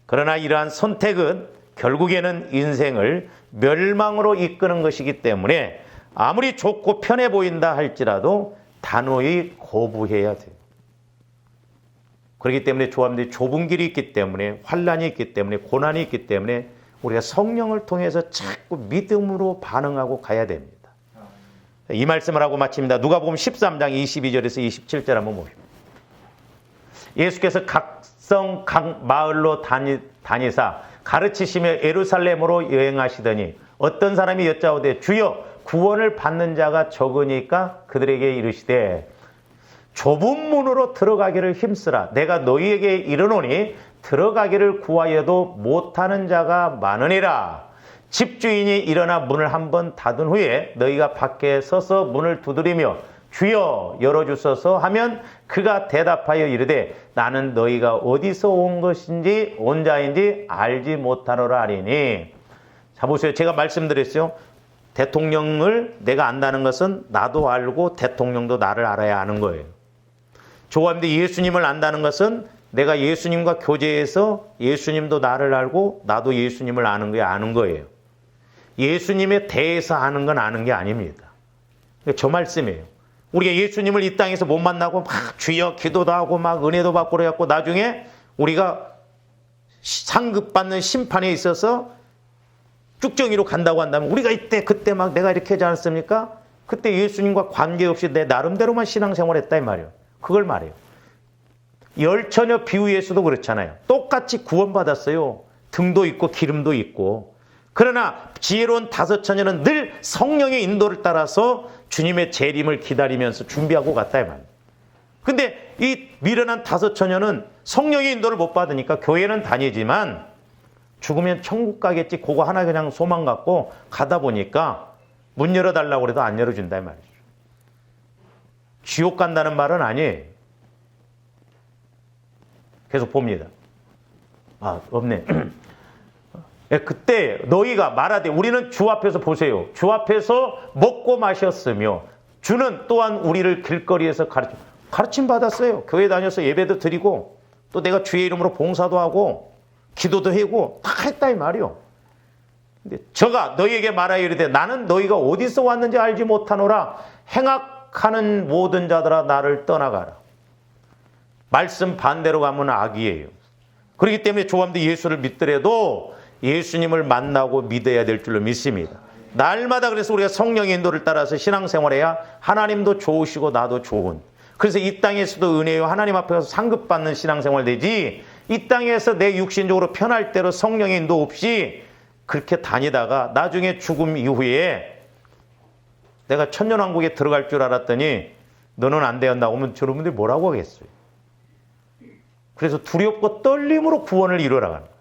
그러나 이러한 선택은 결국에는 인생을 멸망으로 이끄는 것이기 때문에 아무리 좋고 편해 보인다 할지라도 단호히 거부해야 돼요. 그렇기 때문에 조합들이 좁은 길이 있기 때문에 환난이 있기 때문에 고난이 있기 때문에 우리가 성령을 통해서 자꾸 믿음으로 반응하고 가야 됩니다. 이 말씀을 하고 마칩니다. 누가복음 13장 22절에서 27절 한번 보십시오. 예수께서 각성 각 마을로 다니사 가르치시며 예루살렘으로 여행하시더니 어떤 사람이 여짜오되 주여 구원을 받는 자가 적으니까 그들에게 이르시되 좁은 문으로 들어가기를 힘쓰라. 내가 너희에게 이르노니 들어가기를 구하여도 못하는 자가 많으니라. 집주인이 일어나 문을 한번 닫은 후에 너희가 밖에 서서 문을 두드리며 주여 열어주소서 하면 그가 대답하여 이르되 나는 너희가 어디서 온 것인지 온 자인지 알지 못하노라 하리니. 자 보세요. 제가 말씀드렸어요. 대통령을 내가 안다는 것은 나도 알고 대통령도 나를 알아야 아는 거예요. 조합인데 예수님을 안다는 것은 내가 예수님과 교제해서 예수님도 나를 알고 나도 예수님을 아는 거예요. 예수님에 대해서 아는 건 아는 게 아닙니다. 저 말씀이에요. 우리가 예수님을 이 땅에서 못 만나고 막 주여 기도도 하고 막 은혜도 받고 그래갖고 나중에 우리가 상급받는 심판에 있어서 쭉정이로 간다고 한다면 우리가 그때 막 내가 이렇게 하지 않았습니까? 그때 예수님과 관계없이 내 나름대로만 신앙생활 했다 이 말이에요. 그걸 말해요. 열처녀 비유에서도 그렇잖아요. 똑같이 구원받았어요. 등도 있고 기름도 있고. 그러나 지혜로운 다섯 처녀는 늘 성령의 인도를 따라서 주님의 재림을 기다리면서 준비하고 갔다 이 말이에요. 근데 이 미련한 다섯 처녀는 성령의 인도를 못 받으니까 교회는 다니지만 죽으면 천국 가겠지 그거 하나 그냥 소망 갖고 가다 보니까 문 열어달라고 그래도 안 열어준다 이 말이죠. 지옥 간다는 말은 아니에요. 계속 봅니다. 없네. 그때 너희가 말하되 우리는 주 앞에서 보세요. 주 앞에서 먹고 마셨으며 주는 또한 우리를 길거리에서 가르침 받았어요. 교회 다녀서 예배도 드리고 또 내가 주의 이름으로 봉사도 하고 기도도 하고 다 했다 이 말이요. 근데 저가 너희에게 말하여 이르되 나는 너희가 어디서 왔는지 알지 못하노라. 행악하는 모든 자들아 나를 떠나가라. 말씀 반대로 가면 악이에요. 그렇기 때문에 조함도 예수를 믿더라도 예수님을 만나고 믿어야 될 줄로 믿습니다. 날마다 그래서 우리가 성령의 인도를 따라서 신앙생활해야 하나님도 좋으시고 나도 좋은. 그래서 이 땅에서도 은혜요 하나님 앞에 가서 상급받는 신앙생활 되지 이 땅에서 내 육신적으로 편할 대로 성령의 인도 없이 그렇게 다니다가 나중에 죽음 이후에 내가 천년왕국에 들어갈 줄 알았더니 너는 안 되었다고 하면 여러분들이 뭐라고 하겠어요? 그래서 두렵고 떨림으로 구원을 이루어가는 거예요.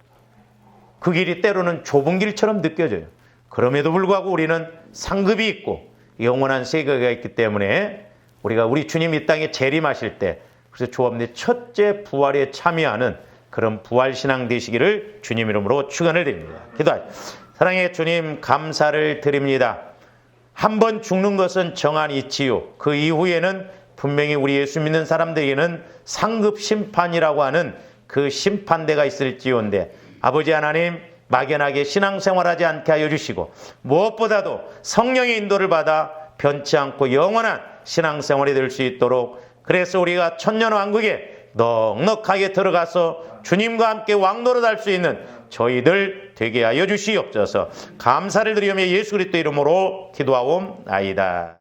그 길이 때로는 좁은 길처럼 느껴져요. 그럼에도 불구하고 우리는 상급이 있고 영원한 세계가 있기 때문에 우리가 우리 주님 이 땅에 재림하실 때 그래서 조합의 첫째 부활에 참여하는 그런 부활신앙 되시기를 주님 이름으로 축원을 드립니다. 기도하시죠. 사랑의 주님 감사를 드립니다. 한 번 죽는 것은 정한 이치요. 그 이후에는 분명히 우리 예수 믿는 사람들에게는 상급 심판이라고 하는 그 심판대가 있을지언데 아버지 하나님 막연하게 신앙생활하지 않게 하여 주시고 무엇보다도 성령의 인도를 받아 변치 않고 영원한 신앙생활이 될 수 있도록 그래서 우리가 천년왕국에 넉넉하게 들어가서 주님과 함께 왕노릇할 수 있는 저희들 되게 하여 주시옵소서. 감사를 드리며 예수 그리스도 이름으로 기도하옵나이다.